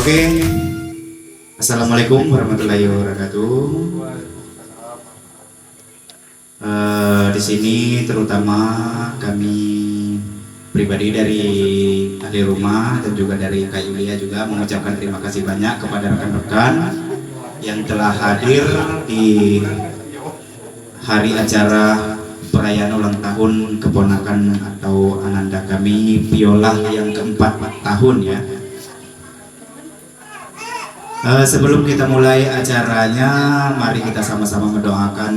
Oke, Assalamualaikum warahmatullahi wabarakatuh. Di sini terutama kami pribadi dari ahli rumah dan juga dari Kak Yulia juga mengucapkan terima kasih banyak kepada rekan-rekan yang telah hadir di hari acara perayaan ulang tahun keponakan atau ananda kami Viola yang keempat tahun ya. Sebelum kita mulai acaranya, mari kita sama-sama mendoakan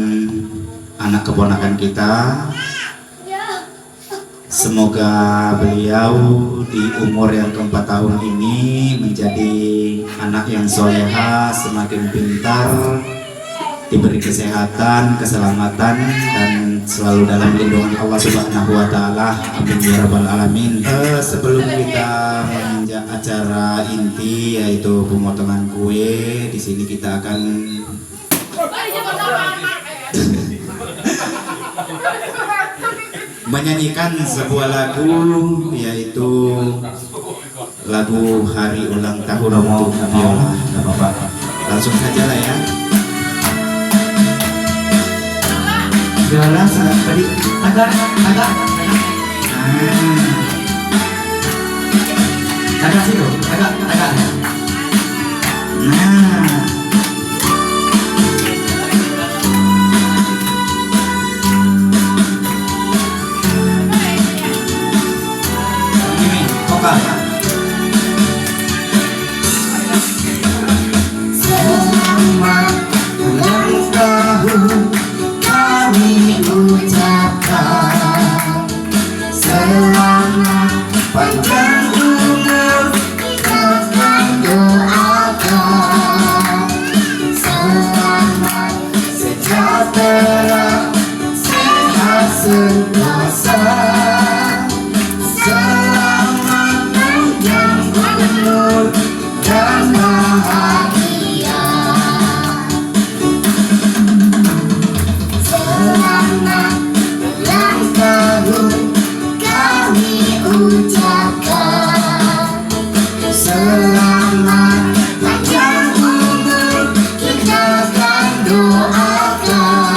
anak keponakan kita. Semoga beliau di umur yang keempat tahun ini menjadi anak yang soleha, semakin pintar, diberi kesehatan, keselamatan, dan selalu dalam lindungan Allah Subhanahu wa Ta'ala. Amin ya Rabbal Alamin. Sebelum kita menginjak acara inti, yaitu pemotongan kue, di sini kita akan menyanyikan sebuah lagu, yaitu lagu hari ulang tahun untuk Viola. Gak apa-apa, langsung saja lah ya. Viola tadi agak situ, agak ini vokal ya. Selamat ulang tahun kami ucapkan, selamat panjang umur kita doakan, selamat sejahtera sehat sentosa, selamat panjang umur dan bahagia. Selamat ulang tahun kami ucapkan, selamat panjang umur kita akan doakan,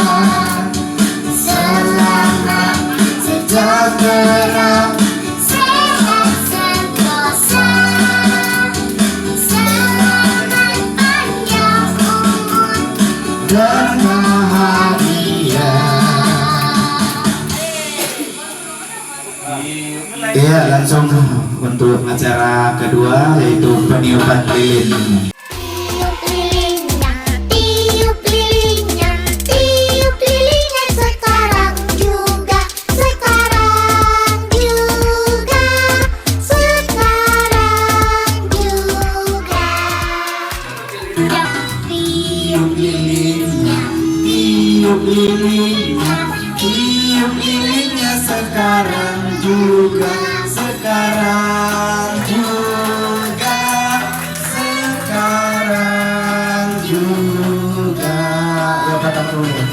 selamat sejahtera sehat sentosa, selamat panjang umur dan bahagia. Iya, langsung untuk acara kedua, yaitu peniupan lilin. Tiup lilinnya, tiup lilinnya, tiup lilinnya sekarang juga, sekarang juga, sekarang juga. Tiup lilinnya, Tiup lilinnya, tiup lilinnya sekarang juga, sekarang juga, sekarang juga. Ya, potong kue,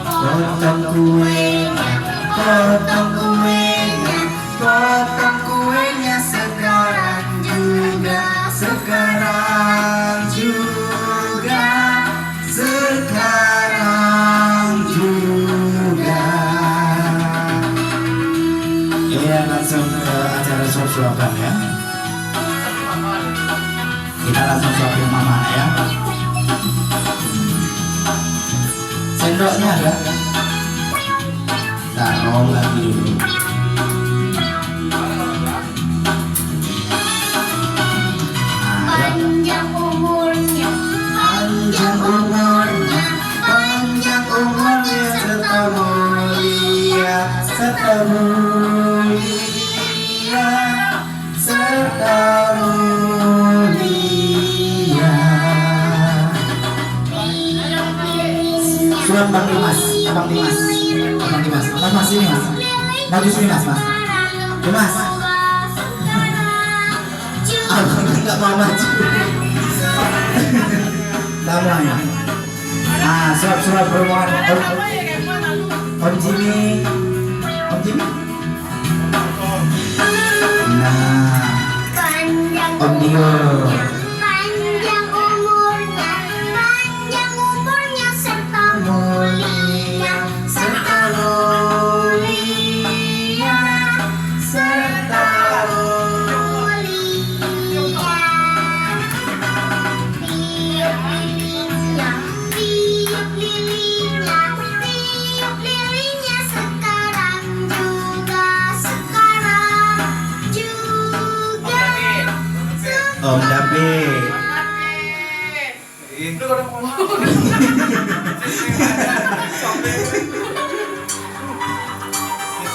potong kuenya, potong kuenya, potong kuenya sekarang juga, sekarang juga, sekarang juga. Ya, langsung ke acara suap-suapan ya. Kita langsung suapin mama ya. Sendoknya ada? Taruh lagi dulu. panjang umurnya, Panjang umurnya, panjang umurnya, serta mulia, serta mulia, serta mulia. Surat Bang Dimas, Bang Dimas, Bang Dimas, Mas ini Mas, maju sini Mas, Dimas. Abang nggak mau maju. Namanya. Ah, surat permohonan Om Jimmy. Om Jimmy. Nah, panjang Om Dio.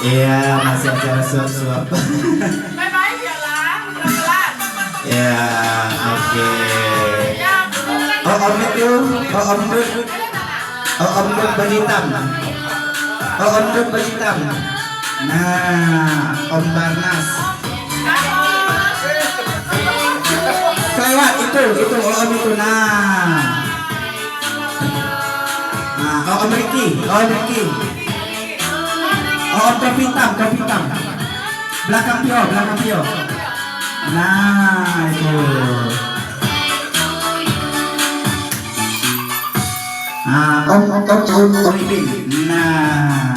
Iya, masih acara suap-suap. Bye-bye ya lah, pelan-pelan. Ya, oke. Oh, Om Dut, oh Om Dut, oh Om Dut baju hitam. Oh, Om Dut baju hitam. Nah, Om Barnas. Kelewat itu Om itu. Nah, oh Om Ricky, oh Om Ricky. Oh, Om topi hitam. Belakang Pio. Nah, itu. Om Ibin. Nah,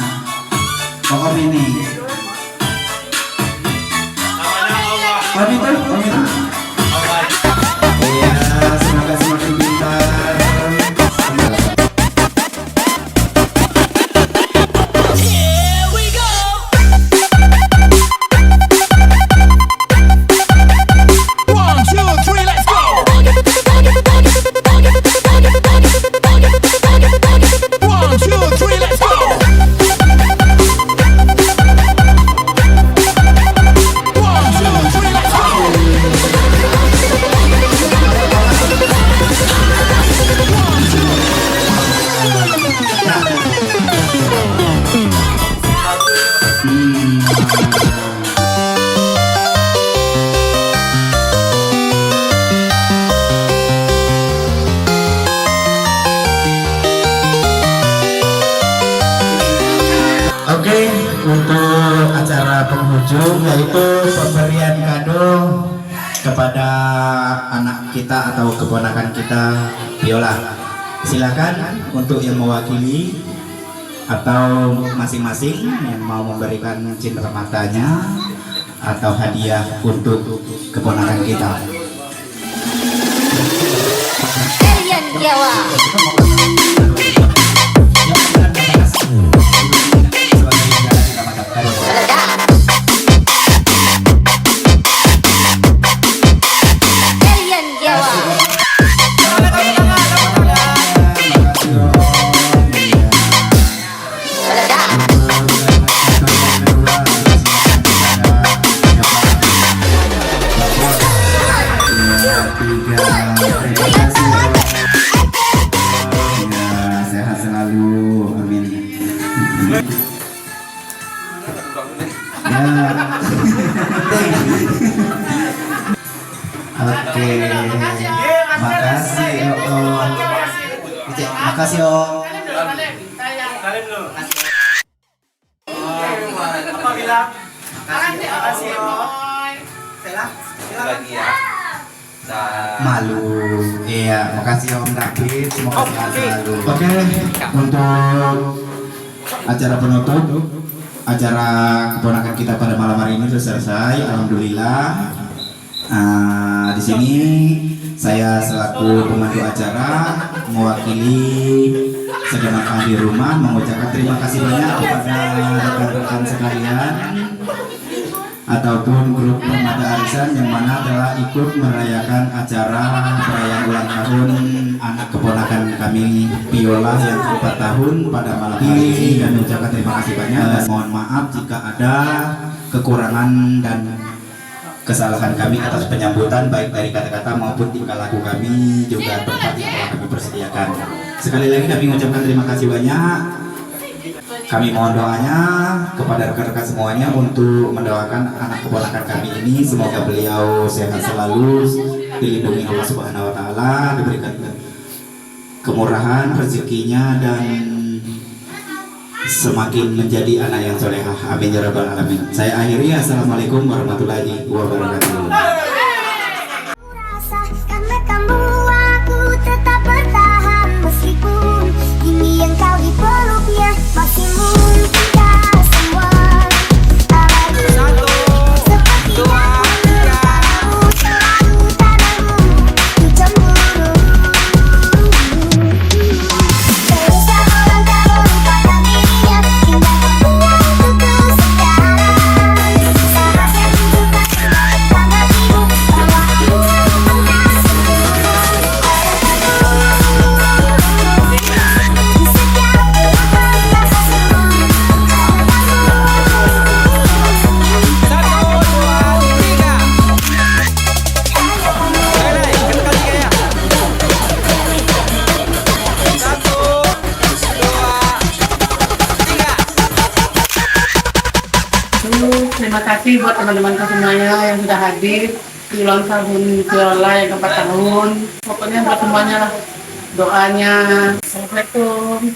Om ini. Om itu. Iya, semoga semakin pintar. Oke, untuk acara penghujung yaitu pemberian kado kepada anak kita atau keponakan kita, Viola. Silakan untuk yang mewakili atau masing-masing yang mau memberikan cinta matanya atau hadiah untuk keponakan kita. Kalian jawab. Kalian jawab. Sehat selalu, amin. Ya. Oke, makasih Om. Makasih Om. Apa bilang? Makasih Om. Lagi ya. Malu. Iya, makasih Om David. Semoga sehat selalu. Oke, untuk acara penutup, acara keponakan kita pada malam hari ini sudah selesai. Alhamdulillah. Di sini saya selaku pemandu acara mewakili segenap ahli rumah mengucapkan terima kasih banyak kepada rekan-rekan sekalian ataupun grup Permata Arisan yang mana telah ikut merayakan acara perayaan ulang tahun anak keponakan kami Viola yang ke-4 tahun pada malam hari ini, dan mengucapkan terima kasih banyak dan mohon maaf jika ada kekurangan dan kesalahan kami atas penyambutan baik dari kata-kata maupun tingkah laku kami, juga tempat yang telah kami persediakan. Sekali lagi kami mengucapkan terima kasih banyak. Kami mohon doanya kepada rekan-rekan semuanya untuk mendoakan anak keponakan kami ini, semoga beliau sehat selalu, dilindungi Allah Subhanahu wa taala, diberikan kemurahan rezekinya dan semakin menjadi anak yang solehah. Amin ya rabbal alamin. Saya akhiri, assalamualaikum warahmatullahi wabarakatuh. Rasa karena kamu aku tetap bertahan meskipun kini engkau di peluknya masih mungkinkah semua abadi seperti aku selalu tanahmu di cemburu. Bisa orang tak melupakan dirinya hingga kau untukku sekarang. Saat yang juga tanda Terima kasih buat teman-teman semuanya yang sudah hadir di ulang tahun Viola yang ke-4 tahun. Pokoknya buat semuanya lah doanya. Assalamualaikum.